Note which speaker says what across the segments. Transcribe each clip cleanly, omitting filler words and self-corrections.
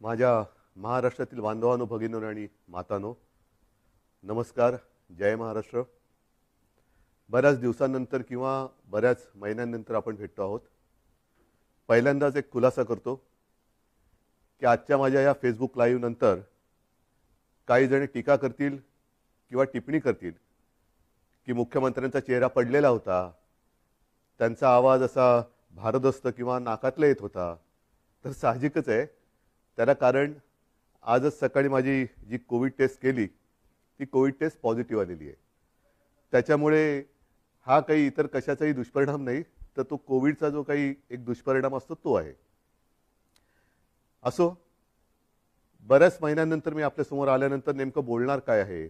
Speaker 1: माझ्या महाराष्ट्रातील बांधवांनो, भगिनींनो आणि मातांनो, नमस्कार. जय महाराष्ट्र. बऱ्याच दिवसांनंतर किंवा बऱ्याच महिन्यांनंतर आपण भेटतो आहोत. पहिल्यांदाच एक खुलासा करतो की आजच्या माझ्या या फेसबुक लाईव्ह नंतर काही जण टीका करतील किंवा टिप्पणी करतील की मुख्यमंत्र्यांचा चेहरा पडलेला होता, त्यांचा आवाज असा भारदस्त किंवा नाकातला येत होता. तर साहजिकच आहे, त्याला कारण आजच सकाळी माझी जी कोविड टेस्ट केली ती कोविड टेस्ट पॉझिटिव्ह आलेली आहे. त्याच्यामुळे हा काही इतर कशाचाही दुष्परिणाम नाही, तर तो कोविडचा जो काही एक दुष्परिणाम असतो तो आहे. असो, बऱ्याच महिन्यांनंतर मी आपल्यासमोर आल्यानंतर नेमकं बोलणार काय आहे,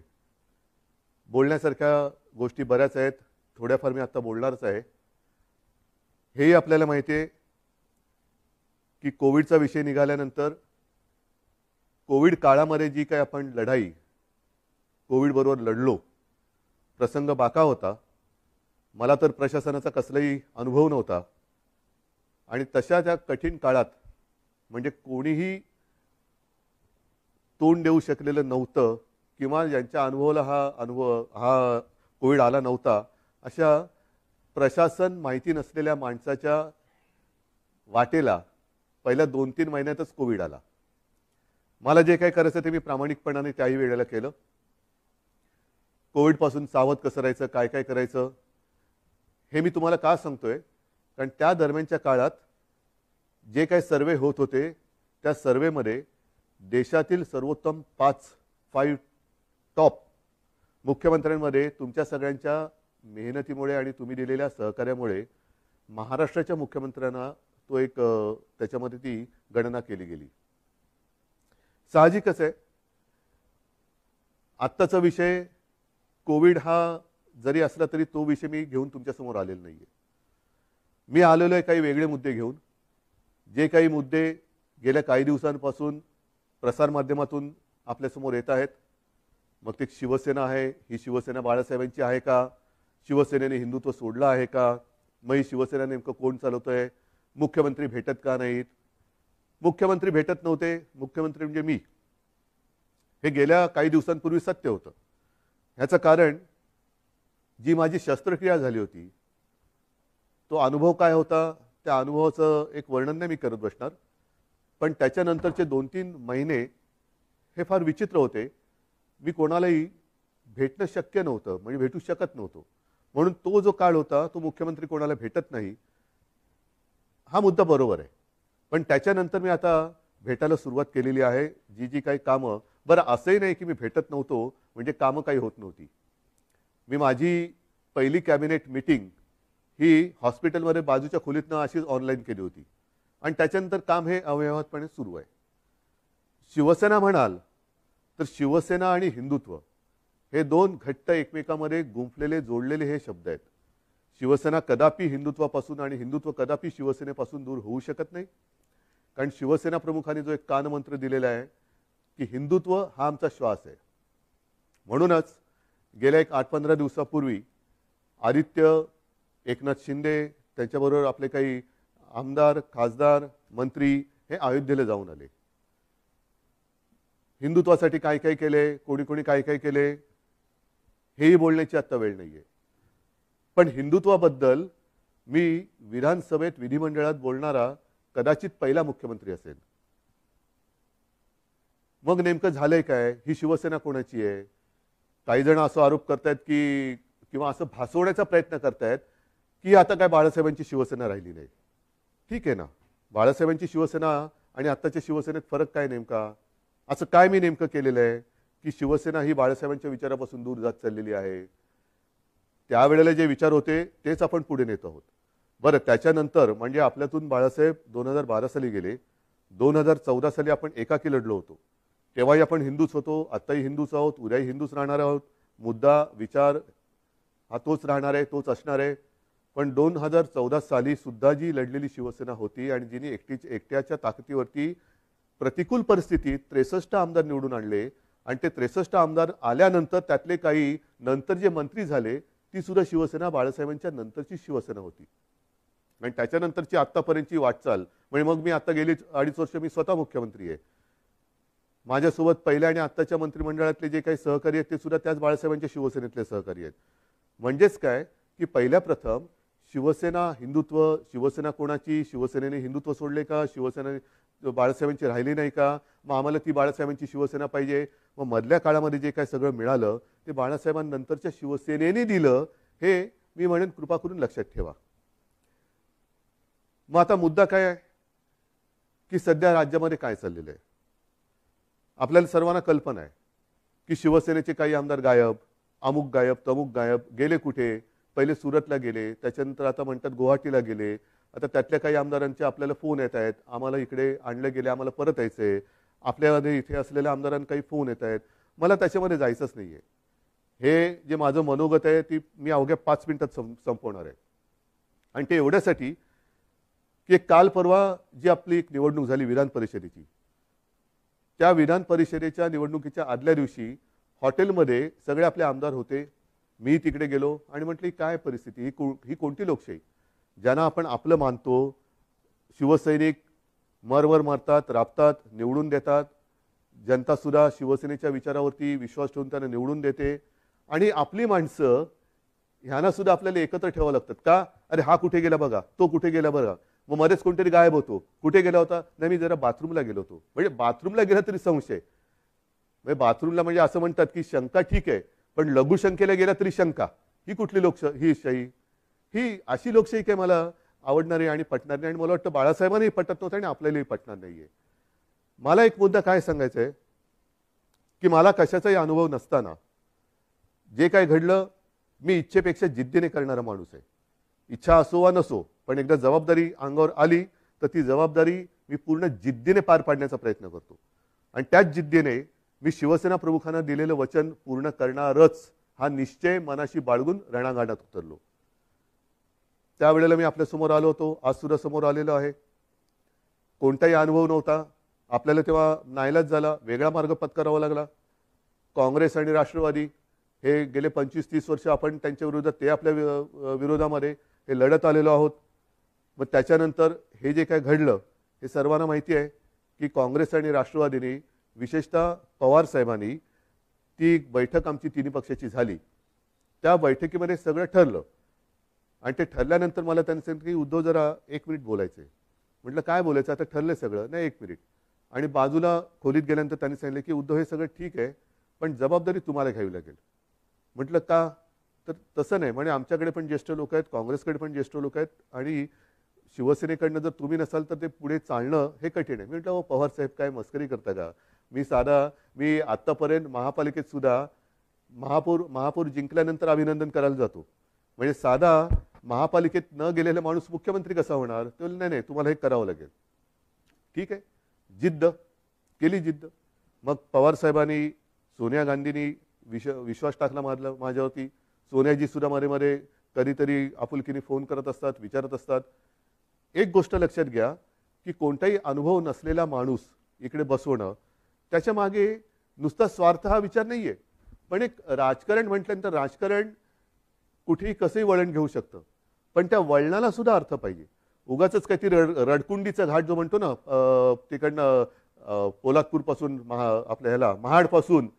Speaker 1: बोलण्यासारख्या गोष्टी बऱ्याच आहेत. थोड्याफार मी आता बोलणारच आहे. हेही आपल्याला माहिती आहे की कोविडचा विषय निघाल्यानंतर कोविड काळामध्ये जी काही आपण लढाई कोविडबरोबर लढलो, प्रसंग बाका होता. मला तर प्रशासनाचा कसलाही अनुभव नव्हता आणि तशा त्या कठीण काळात म्हणजे कोणीही तोंड देऊ शकलेलं नव्हतं किंवा ज्यांच्या अनुभवाला हा कोविड आला नव्हता, अशा प्रशासन माहिती नसलेल्या माणसाच्या वाटेला पहिल्या 2-3 महिन्यातच कोविड आला. मला जे काही करायचं ते मी प्रामाणिकपणाने त्याही वेळेला केलं. कोविडपासून सावध कसं राहायचं, काय काय करायचं हे मी तुम्हाला का सांगतोय, कारण त्या दरम्यानच्या काळात जे काही सर्वे होत होते त्या सर्वेमध्ये देशातील सर्वोत्तम 5 टॉप मुख्यमंत्र्यांमध्ये तुमच्या सगळ्यांच्या मेहनतीमुळे आणि तुम्ही दिलेल्या सहकार्यामुळे महाराष्ट्राच्या मुख्यमंत्र्यांना तो एक त्याच्यामध्ये ती गणना केली गेली. साहजिकच आहे, आत्ताचा विषय कोविड हा जरी असला तरी तो विषय मी घेऊन तुमच्यासमोर आलेला नाही आहे. मी आलेलो आहे काही वेगळे मुद्दे घेऊन. जे काही मुद्दे गेल्या काही दिवसांपासून प्रसारमाध्यमातून आपल्यासमोर येत आहेत, मग ते शिवसेना आहे, ही शिवसेना बाळासाहेबांची आहे का, शिवसेनेने हिंदुत्व सोडलं आहे का, मग ही शिवसेना नेमकं कोण चालवतोय, मुख्यमंत्री भेटत का नाहीत, मुख्यमंत्री भेटत नव्हते, मुख्यमंत्री म्हणजे मी, हे गेल्या काही दिवसांपूर्वी सत्य होतं. ह्याचं कारण जी माझी शस्त्रक्रिया झाली होती तो अनुभव काय होता, त्या अनुभवाचं एक वर्णन नाही मी करत बसणार, पण त्याच्यानंतरचे 2-3 महिने हे फार विचित्र होते. मी कोणालाही भेटणं शक्य नव्हतं, म्हणजे भेटू शकत नव्हतो. म्हणून तो जो काळ होता तो मुख्यमंत्री कोणाला भेटत नाही हा मुद्दा बरोबर आहे. पण त्याच्यानंतर मी आता भेटायला सुरुवात केलेली आहे. जी काही कामं, बरं असंही नाही की मी भेटत नव्हतो म्हणजे कामं काही होत नव्हती. मी माझी पहिली कॅबिनेट मीटिंग ही हॉस्पिटलमध्ये बाजूच्या खोलीतनं अशीच ऑनलाईन केली होती आणि त्याच्यानंतर काम हे अव्यवहातपणे सुरू आहे. शिवसेना म्हणाल तर शिवसेना आणि हिंदुत्व हे दोन घट्ट एकमेकांमध्ये गुंफलेले जोडलेले हे शब्द आहेत. शिवसेना कदापि हिंदुत्वापासून आणि हिंदुत्व कदापि शिवसेनेपासून दूर होऊ शकत नाही. कारण शिवसेना प्रमुखांनी जो एक कानमंत्र दिलेला आहे की हिंदुत्व हा आमचा श्वास आहे. म्हणूनच गेल्या एक 8-15 दिवसापूर्वी आदित्य, एकनाथ शिंदे, त्यांच्याबरोबर आपले काही आमदार, खासदार, मंत्री हे अयोध्येला जाऊन आले. हिंदुत्वासाठी काय काय केले, कोणी कोणी काय काय केले हेही बोलण्याची आता वेळ नाहीये. पण हिंदुत्वाबद्दल मी विधानसभेत, विधिमंडळात बोलणारा कदाचित पहिला मुख्यमंत्री असेल. मग नेमकं झालंय काय, ही शिवसेना कोणाची आहे? काही जण असा आरोप करतायत की किंवा असं भासवण्याचा प्रयत्न करतायत की आता काय बाळासाहेबांची शिवसेना राहिली नाही. ठीक आहे ना, बाळासाहेबांची शिवसेना आणि आत्ताच्या शिवसेनेत फरक काय नेमका? असं काय मी नेमकं केलेलं आहे की शिवसेना ही बाळासाहेबांच्या विचारापासून दूर जात चाललेली आहे? त्यावेळेला जे विचार होते तेच आपण पुढे नेत आहोत. बरं, त्याच्यानंतर म्हणजे आपल्यातून बाळासाहेब 2012 साली गेले. 2014 साली आपण एकाकी लढलो होतो. तेव्हाही आपण हिंदूच होतो, आत्ताही हिंदूच आहोत, उद्याही हिंदूच राहणार आहोत. मुद्दा, विचार हा तोच राहणार आहे, तोच असणार आहे. पण 2014 साली सुद्धा जी लढलेली शिवसेना होती आणि जिने एकट्याच्या ताकदीवरती प्रतिकूल परिस्थितीत 63 आमदार निवडून आणले आणि ते 63 आमदार आल्यानंतर त्यातले काही नंतर जे मंत्री झाले ती सुद्धा शिवसेना बाळासाहेबांच्या नंतरची शिवसेना होती. आणि त्याच्यानंतरची आत्तापर्यंतची वाटचाल म्हणजे मग मी आता गेली 2.5 वर्ष मी स्वतः मुख्यमंत्री आहे. माझ्यासोबत पहिल्या आणि आत्ताच्या मंत्रिमंडळातले जे काही सहकारी आहेत ते सुद्धा त्याच बाळासाहेबांच्या शिवसेनेतले सहकारी आहेत. म्हणजेच काय की पहिल्या प्रथम शिवसेना हिंदुत्व, शिवसेना कोणाची, शिवसेनेने हिंदुत्व सोडले का, शिवसेना बाळासाहेबांची राहिली नाही का, मग आम्हाला ती बाळासाहेबांची शिवसेना पाहिजे. मग मधल्या काळामध्ये जे काय सगळं मिळालं ते बाळासाहेबांनंतरच्या शिवसेनेने दिलं, हे मी म्हणेन कृपा करून लक्षात ठेवा. मग आता मुद्दा काय आहे की सध्या राज्यामध्ये काय चाललेलं आहे. आपल्याला सर्वांना कल्पना आहे की शिवसेनेचे काही आमदार गायब, अमुक गायब, तमुक गायब, गेले कुठे. पहिले सुरतला गेले, त्याच्यानंतर आता म्हणतात गुवाहाटीला गेले. आता त्यातल्या काही आमदारांचे आपल्याला फोन येत आहेत, आम्हाला इकडे आणलं गेले, आम्हाला परत यायचंय. आपल्यामध्ये इथे असलेल्या आमदारांना काही फोन येत आहेत. मला त्याच्यामध्ये जायचंच नाहीये. हे जे माझं मनोगत आहे ती मी अवघ्या 5 मिनिटात संपवणार आहे. आणि ते एवढ्यासाठी की काल परवा जी आपली एक निवडणूक झाली विधान परिषदेची, त्या विधान परिषदेच्या निवडणुकीच्या आदल्या दिवशी हॉटेलमध्ये सगळे आपले आमदार होते. मी तिकडे गेलो आणि म्हटली काय परिस्थिती, ही कोणती लोकशाही, ज्यांना आपण आपलं मानतो, शिवसैनिक मरवर मरतात, राबतात, निवडून देतात. जनता सुद्धा शिवसेनेच्या विचारावरती विश्वास ठेवून त्यांना निवडून देते. आणि आपली माणसं ह्यांना सुद्धा आपल्याला एकत्र ठेवावं लागतात का. अरे हा कुठे गेला बघा, तो कुठे गेला बघा, मग मध्येच कोणतरी गायब होतो, कुठे गेला होता, नाही मी जरा बाथरूमला गेलो होतो. म्हणजे बाथरूमला गेला तरी संशय. म्हणजे बाथरूमला म्हणजे असं म्हणतात की शंका ठीक आहे, पण लघुशंकेला गेला तरी शंका. ही कुठली लोकशाही, ही अशी लोकशाही काय मला आवडणारी आणि पटणार नाही. आणि मला वाटतं बाळासाहेबांनाही पटत नव्हतं आणि आपल्यालाही पटणार नाहीये. मला एक मुद्दा काय सांगायचा आहे की मला कशाचाही अनुभव नसताना जे काय घडलं, मी इच्छेपेक्षा जिद्दीने करणारा माणूस आहे. इच्छा असो वा नसो, पण एकदा जबाबदारी अंगावर आली तर ती जबाबदारी मी पूर्ण जिद्दीने पार पाडण्याचा प्रयत्न करतो. आणि त्याच जिद्दीने मी शिवसेना प्रमुखांना दिलेलं वचन पूर्ण करणारच हा निश्चय मनाशी बाळगून रणांगणात उतरलो. त्यावेळेला मी आपल्यासमोर आलो होतो, आज सुद्धा समोर आलेलो आहे. कोणताही अनुभव नव्हता. आपल्याला तेव्हा नाईलाज झाला, वेगळा मार्ग पत्करावा लागला. काँग्रेस आणि राष्ट्रवादी हे गेले 25-30 वर्ष आपण त्यांच्या विरोधात, ते आपल्या विरोधामध्ये हे लढत आलेलो आहोत. मग त्याच्यानंतर हे जे काय घडलं हे सर्वांना माहिती आहे की काँग्रेस आणि राष्ट्रवादीने, विशेषतः पवार साहेबांनी, ती बैठक आमची तिन्ही पक्षाची झाली. त्या बैठकीमध्ये सगळं ठरलं. आणि ते ठरल्यानंतर मला त्यांनी सांगितलं की उद्धव जरा 1 मिनिट बोलायचं आहे. म्हटलं काय बोलायचं, आता ठरलं सगळं, नाही 1 मिनिट. आणि बाजूला खोलीत गेल्यानंतर त्यांनी सांगितलं की उद्धव हे सगळं ठीक आहे, पण जबाबदारी तुम्हाला घ्यावी लागेल. म्हटलं का, तर तसं नाही म्हणे, आमच्याकडे पण ज्येष्ठ लोक आहेत, काँग्रेसकडे पण ज्येष्ठ लोक आहेत, आणि शिवसेनेकडनं जर तुम्ही नसाल तर ते पुढे चालणं हे कठीण आहे. म्हटलं पवार साहेब काय मस्करी करता का. मी आत्तापर्यंत महापालिकेत सुद्धा महापौर जिंकल्यानंतर अभिनंदन करायला जातो. म्हणजे साधा महापालिकेत न गेलेला माणूस मुख्यमंत्री कसा होणार. ते नाही नाही तुम्हाला हे करावं लागेल. ठीक आहे, जिद्द केली, जिद्द. मग पवार साहेबांनी, सोनिया गांधींनी विश्वास टाकला माझ्यावरती. सोनियाजी सुद्धा मध्ये कधीतरी आपुलकीने फोन करत असतात, विचारत असतात. एक गोष्ट लक्षात घ्या की कोणताही अनुभव नसलेला माणूस इकडे बसवणं, त्याच्या मागे नुसता स्वार्थ हा विचार नाहीये. पण एक राजकारण म्हटल्यानंतर राजकारण कुठेही कसंही वळण घेऊ शकतं, पण त्या वळणाला सुद्धा अर्थ पाहिजे. उगाच काही रडकुंडीचा घाट जो म्हणतो ना, तिकडनं पोलादपूरपासून आपल्या ह्याला महाडपासून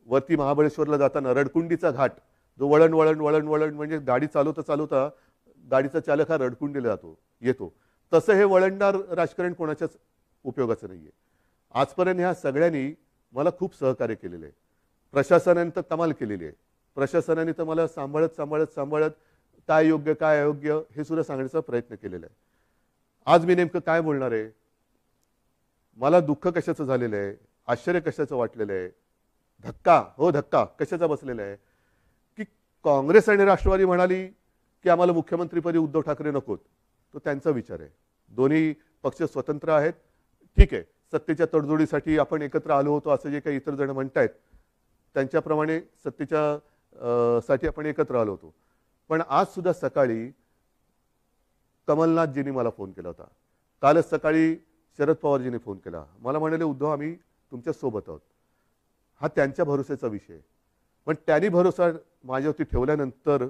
Speaker 1: वरती महाबळेश्वरला जाताना रडकुंडीचा घाट, जो वळण वळण वळण वळण म्हणजे गाडी चालवता चालवता गाडीचा चालक हा रडकुंडीला येतो. तसं हे वळणदार राजकारण कोणाच्याच उपयोगाचं नाहीये. आजपर्यंत ह्या सगळ्यांनी मला खूप सहकार्य केलेलं आहे. प्रशासनाने तर कमाल केलेली आहे. प्रशासनाने तर मला सांभाळत काय योग्य काय अयोग्य हे सुद्धा सांगण्याचा प्रयत्न केलेला आहे. आज मी नेमकं काय बोलणार आहे, मला दुःख कशाचं झालेलं आहे, आश्चर्य कशाचं वाटलेलं आहे, धक्का कशाचा बसलेला आहे की काँग्रेस आणि राष्ट्रवादी म्हणाली की आम्हाला मुख्यमंत्रीपदी उद्धव ठाकरे नकोत. तो त्यांचा विचार आहे. दोन्ही पक्ष स्वतंत्र आहेत. ठीक आहे, सत्तेच्या तडजोडीसाठी आपण एकत्र आलो होतो असं जे काही इतर जण म्हणतायत, त्यांच्याप्रमाणे सत्तेच्या साठी आपण एकत्र आलो होतो. पण आज सुद्धा सकाळी कमलनाथजींनी मला फोन केला होता. कालच सकाळी शरद पवारजींनी फोन केला. मला म्हणाले उद्धव आम्ही तुमच्या सोबत आहोत. हा त्यांच्या भरोश्याचा विषय. पण त्यांनी भरोसा माझ्यावरती ठेवल्यानंतर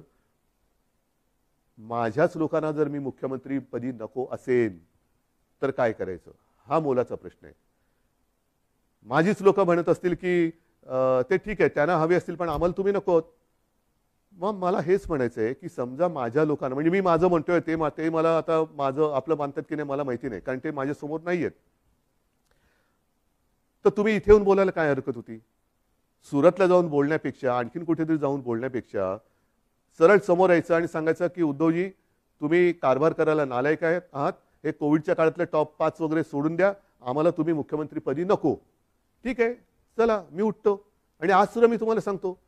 Speaker 1: माझ्याच लोकांना जर मी मुख्यमंत्रीपदी नको असेल तर काय करायचं, हा मोलाचा प्रश्न आहे. माझीच लोक म्हणत असतील की ते ठीक आहे त्यांना हवे असतील पण आम्हाला तुम्ही नको. मग मला हेच म्हणायचं आहे की समजा माझ्या लोकांना म्हणजे मी माझं म्हणतोय ते मला आता माझं आपलं मानतात की नाही मला माहिती नाही कारण ते माझ्यासमोर नाही आहेत. तर तुम्ही इथे येऊन बोलायला काय हरकत होती? सुरतला जाऊन बोलण्यापेक्षा आणखीन कुठेतरी जाऊन बोलण्यापेक्षा सरळ समोर यायचं आणि सांगायचं की उद्धवजी तुम्ही कारभार करायला नालायक आहात. हे कोविडच्या काळातले टॉप 5 वगैरे सोडून द्या. आम्हाला तुम्ही मुख्यमंत्रीपदी नको. ठीक आहे चला मी उठतो. आणि आज सुद्धा मी तुम्हाला सांगतो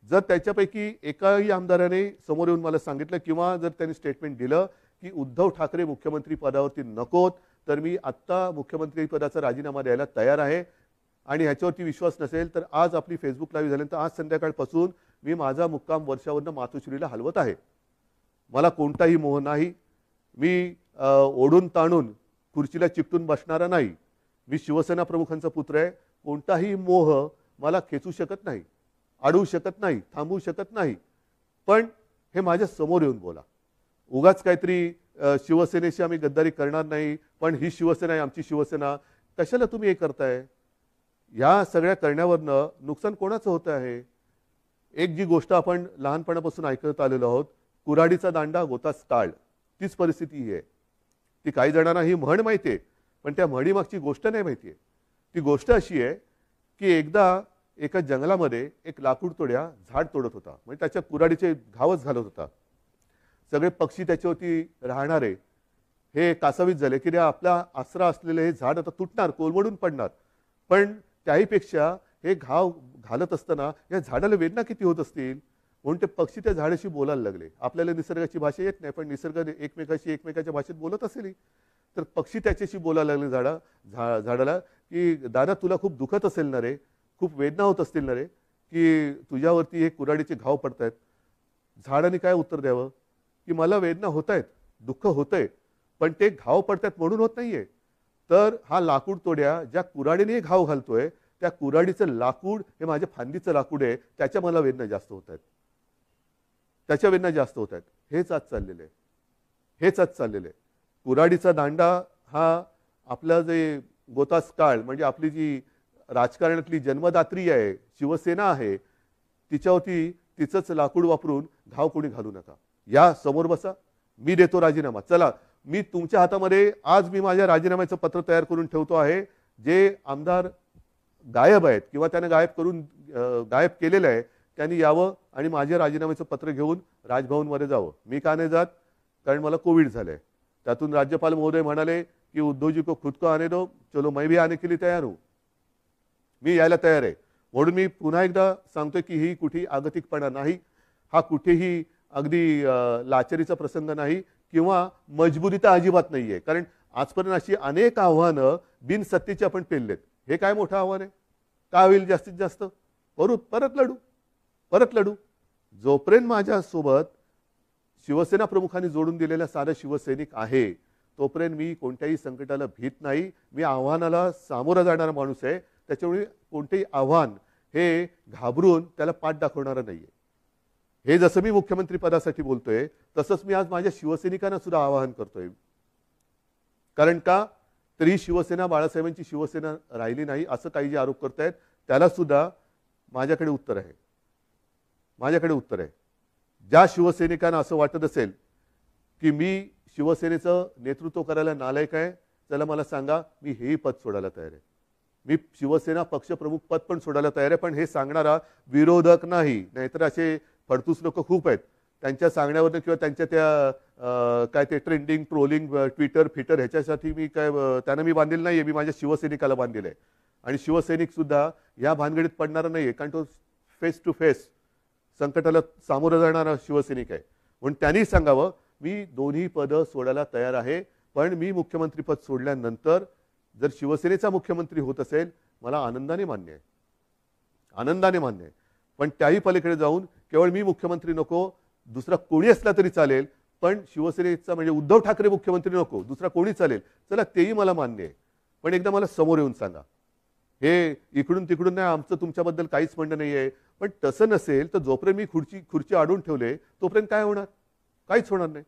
Speaker 1: जर त्याच्यापैकी एकाही आमदाराने समोर येऊन मला सांगितलं किंवा जर त्यांनी स्टेटमेंट दिलं की उद्धव ठाकरे मुख्यमंत्री पदावरती नकोत तर मी आत्ता मुख्यमंत्री पदाचा राजीनामा द्यायला तयार आहे. आणि ह्याच्यावरती विश्वास नसेल तर आज आपली फेसबुक लाईव्ह झाल्यानंतर आज संध्याकाळपासून मी माझा मुक्काम वर्षावरनं मातोश्रीला हलवत आहे. मला कोणताही मोह नाही. मी ओढून ताणून खुर्चीला चिकटून बसणारा नाही. मी शिवसेना प्रमुखांचा पुत्र आहे. कोणताही मोह मला खेचू शकत नाही, अडवू शकत नाही, थांबवू शकत नाही. पण हे माझ्या समोर येऊन बोला. उगाच काहीतरी शिवसेनेशी आम्ही गद्दारी करणार नाही पण ही शिवसेना आहे आमची शिवसेना. कशाला तुम्ही हे करताय? या सगळ्या करण्यावरनं नुकसान कोणाचं होतं आहे? एक जी गोष्ट आपण लहानपणापासून ऐकत आलेलो आहोत कुऱ्हाडीचा दांडा गोतास काळ, तीच परिस्थिती ही आहे. ती काही जणांना ही म्हण माहिती आहे पण त्या म्हणीमागची गोष्ट नाही माहिती आहे. ती गोष्ट अशी आहे की एकदा एका जंगलामध्ये एक लाकूड तोड्या झाड तोडत होता म्हणजे त्याच्या कुऱ्हाडीचे घावच घालत होता. सगळे पक्षी त्याच्यावरती राहणारे हे कासावीस झाले की आपला आसरा असलेले हे झाड आता तुटणार, कोलमडून पडणार. पण त्याहीपेक्षा हे घाव घालत असताना या झाडाला वेदना किती होत असतील म्हणून ते पक्षी त्या झाडाशी बोलायला लागले. आपल्याला निसर्गाची भाषा येत नाही पण निसर्ग एकमेकाच्या भाषेत बोलत असेल. तर पक्षी त्याच्याशी बोलायला लागले झाडाला की दादा तुला खूप दुखत असेल ना रे, खूप वेदना होत असतील ना रे की तुझ्यावरती हे कुऱ्हाडीचे घाव पडतायत. झाडाने काय उत्तर द्यावं की मला वेदना होत आहेत, दुःख होतंय पण ते घाव पडतात म्हणून होत नाहीये. तर हा लाकूड तोड्या ज्या कुऱ्हाडीने घाव घालतोय त्या कुऱ्हाडीचं लाकूड हे माझ्या फांदीचं लाकूड आहे त्याच्या मला वेदना जास्त होत आहेत, त्याच्या वेदना जास्त होत आहेत. हेच आज चाललेलं आहे. कुऱ्हाडीचा दांडा हा आपला जे गोतास काळ म्हणजे आपली जी राजकारणातली जन्मदात्री आहे शिवसेना आहे तिच्यावरती तिचंच लाकूड वापरून घाव कोणी घालू नका. या समोर बसा, मी देतो राजीनामा. चला मी तुमच्या हातामध्ये आज मी माझ्या राजीनाम्याचं पत्र तयार करून ठेवतो आहे. जे आमदार गायब आहेत किंवा त्याने गायब केलेलं आहे त्यांनी यावं आणि माझ्या राजीनाम्याचं पत्र घेऊन राजभवनमध्ये जावं. मी का नाही जात? कारण मला कोविड झालंय. त्यातून राज्यपाल महोदय म्हणाले की उद्धवजी को खुद को आने दो, चलो मैं भी आने के लिए तैयार हूं. मी यायला तयार आहे. म्हणून मी पुन्हा एकदा सांगतोय की ही कुठेही आगतिकपणा नाही, हा कुठेही अगदी लाचारीचा प्रसंग नाही किंवा मजबुरी तर अजिबात नाहीये. कारण आजपर्यंत अशी अनेक आव्हानं बिनसत्तेची आपण पेललेत. हे काय मोठं आव्हान आहे? काय होईल जास्तीत जास्त? परत लढू. जोपर्यंत माझ्यासोबत शिवसेना प्रमुखांनी जोडून दिलेला साधा शिवसैनिक आहे तोपर्यंत मी कोणत्याही संकटाला भीत नाही. मी आव्हानाला सामोरा जाणारा माणूस आहे. त्याच्यामुळे कोणतेही आव्हान हे घाबरून त्याला पाठ दाखवणारा नाहीये. हे जसं मी मुख्यमंत्री पदासाठी बोलतोय तसंच मी आज माझ्या शिवसैनिकांना सुद्धा आवाहन करतोय. कारण का तर ही शिवसेना बाळासाहेबांची शिवसेना राहिली नाही असं काही जे आरोप करतायत त्याला सुद्धा माझ्याकडे उत्तर आहे. ज्या शिवसैनिकांना असं वाटत असेल की मी शिवसेनेचं नेतृत्व करायला नालायक आहे त्याला मला सांगा मी हेही पद सोडायला तयार आहे. मी शिवसेना पक्षप्रमुख पद पण सोडायला तयार आहे. पण हे सांगणारा विरोधक नाही. नाहीतर असे फडतूस लोक खूप आहेत. त्यांच्या सांगण्यावरनं किंवा त्यांच्या त्या काय ते ट्रेंडिंग ट्रोलिंग ट्विटर ह्याच्यासाठी मी काय त्यांना मी बांधलेलं नाहीये. मी माझ्या शिवसैनिकाला बांधलेलं आहे. आणि शिवसैनिक सुद्धा या भानगडीत पडणारा नाहीये कारण तो फेस टू फेस संकटाला सामोरं जाणारा शिवसैनिक आहे. म्हणून त्यांनी सांगावं मी दोन्ही पदं सोडायला तयार आहे. पण मी मुख्यमंत्रीपद सोडल्यानंतर जर शिवसेनेचा मुख्यमंत्री होत असेल मला आनंदाने मान्य आहे. पण त्याही पलीकडे जाऊन केवळ मी मुख्यमंत्री नको दुसरा कोणी असला तरी चालेल पण शिवसेनेचा म्हणजे उद्धव ठाकरे मुख्यमंत्री नको दुसरा कोणी चालेल चला तेही मला मान्य आहे. पण एकदा मला समोर येऊन सांगा. हे इकडून तिकडून नाही आमचं तुमच्याबद्दल काहीच म्हणणं नाहीये. पण तसं नसेल तर जोपर्यंत मी खुर्ची अडवून ठेवले तोपर्यंत काय होणार? काहीच होणार नाही.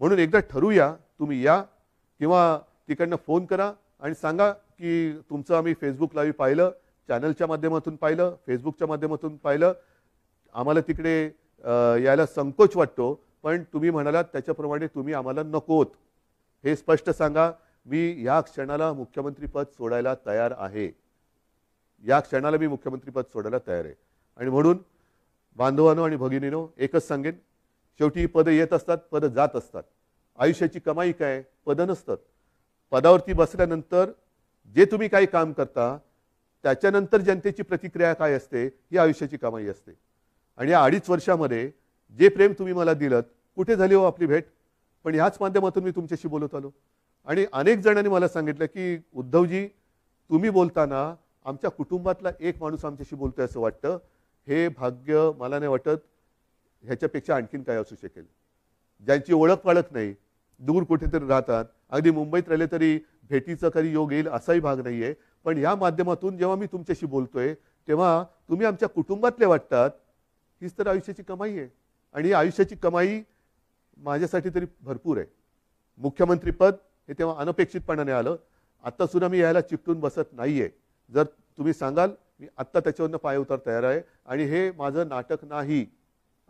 Speaker 1: म्हणून एकदा ठरवूया. तुम्ही या किंवा तिकडनं फोन करा आणि सांगा की तुमचं आम्ही फेसबुक लाईव्ह पाहिलं, चॅनलच्या माध्यमातून पाहिलं, फेसबुकच्या माध्यमातून पाहिलं. आम्हाला तिकडे यायला संकोच वाटतो, पण तुम्ही म्हणालात त्याच्याप्रमाणे तुम्ही आम्हाला नकोत. हे स्पष्ट सांगा. मी या क्षणाला मुख्यमंत्रीपद सोडायला तयार आहे. या क्षणाला मी मुख्यमंत्रीपद सोडायला तयार आहे. आणि म्हणून बांधवांनो आणि भगिनीनो एकच सांगेन, शेवटी ही पदं येत असतात, पदं जात असतात. आयुष्याची कमाई काय? पदं नसतात. पदावरती बसल्यानंतर जे तुम्ही काही काम करता त्याच्यानंतर जनतेची प्रतिक्रिया काय असते ही आयुष्याची कमाई असते. आणि या 2.5 वर्षामध्ये जे प्रेम तुम्ही मला दिलं, कुठे झाली हो आपली भेट? पण ह्याच माध्यमातून मी तुमच्याशी बोलत आलो. आणि अनेक जणांनी मला सांगितलं की उद्धवजी, तुम्ही बोलताना आमच्या कुटुंबातला एक माणूस आमच्याशी बोलतोय असं वाटतं. हे भाग्य मला नाही वाटत ह्याच्यापेक्षा आणखीन काय असू शकेल. ज्यांची ओळख पाळख नाही, दूर कुठेतरी राहतात, अगदी मुंबईत राहिले तरी भेटीचा कधी योग येईल असाही भाग नाहीये. पण या माध्यमातून जेव्हा मी तुमच्याशी बोलतोय तेव्हा तुम्ही आमच्या कुटुंबातले वाटतात. हीच तर आयुष्याची कमाई आहे. आणि ही आयुष्याची कमाई माझ्यासाठी तरी भरपूर आहे. मुख्यमंत्रीपद हे तेव्हा अनपेक्षितपणाने आलं. आत्ता सुद्धा मी यायला चिकटून बसत नाहीये. जर तुम्ही सांगाल मी आत्ता त्याच्यावरनं पाय उतार तयार आहे. आणि हे माझं नाटक नाही,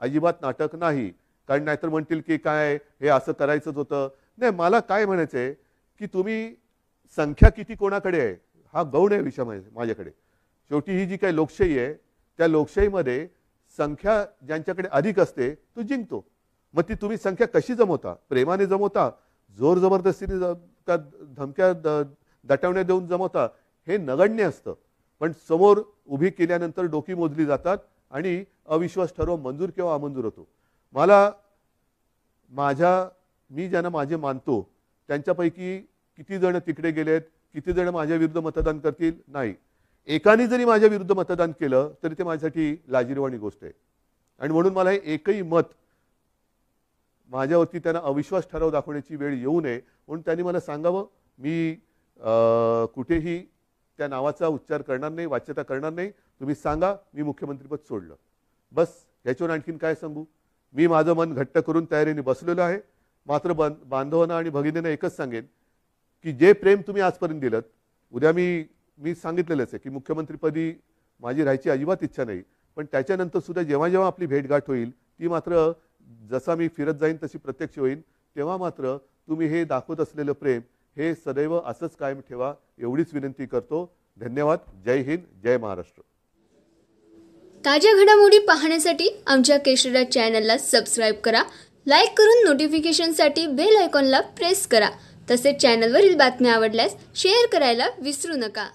Speaker 1: अजिबात नाटक नाही. कारण नाहीतर म्हणतील की काय हे असं करायचंच होतं. नाही, मला काय म्हणायचं आहे की तुम्ही संख्या किती कोणाकडे आहे हा गौण आहे विषय माझ्याकडे. शेवटी ही जी काही लोकशाही आहे त्या लोकशाहीमध्ये संख्या ज्यांच्याकडे अधिक असते तो जिंकतो. मग ती तुम्ही संख्या कशी जमवता? प्रेमाने जमवता, जोर जबरदस्तीने का धमक्या दटवण्या देऊन जमवता? हे नगण्य असतं. पण समोर उभी केल्यानंतर डोकी मोजली जातात आणि अविश्वास ठरव मंजूर किंवा अमंजूर होतो. मी ज्यांना माझे मानतो त्यांच्यापैकी किती जण तिकडे गेलेत, किती जण माझ्या विरुद्ध मतदान करतील? नाही. एकाने जरी माझ्या विरुद्ध मतदान केलं तरी ते माझ्यासाठी लाजिरवाणी गोष्ट आहे. आणि म्हणून मला हे एकही मत माझ्यावरती त्यांना अविश्वास ठराव दाखवण्याची वेळ येऊ नये म्हणून त्यांनी मला सांगावं. मी कुठेही त्या नावाचा उच्चार करणार नाही, वाच्यता करणार नाही. तुम्ही सांगा मी मुख्यमंत्रीपद सोडलं, बस. याच्यावर आणखीन काय सांगू? मी माझं मन घट्ट करून तयारीने बसलेलो आहे. मात्र बांधवांना आणि भगिनींना एकच सांगेन की जे प्रेम तुम्ही आजपर्यंत दिलं, उद्या मी सांगितलेलंच आहे की मुख्यमंत्रीपदी माझी राहायची अजिबात इच्छा नाही. पण त्याच्यानंतर सुद्धा जेव्हा जेव्हा आपली भेटगाठ होईल ती मात्र जसा मी फिरत जाईन तशी प्रत्यक्ष होईल. तेव्हा मात्र तुम्ही हे दाखवत असलेलं प्रेम हे सदैव असंच कायम ठेवा एवढीच विनंती करतो. धन्यवाद. जय हिंद, जय महाराष्ट्र.
Speaker 2: ताज्या घडामोडी पाहण्यासाठी आमच्या केशरी चॅनलला सबस्क्राईब करा. लाईक करून नोटिफिकेशनसाठी बेल आयकॉनला प्रेस करा. तसेच चॅनलवरील बातम्या आवडल्यास शेअर करायला विसरू नका.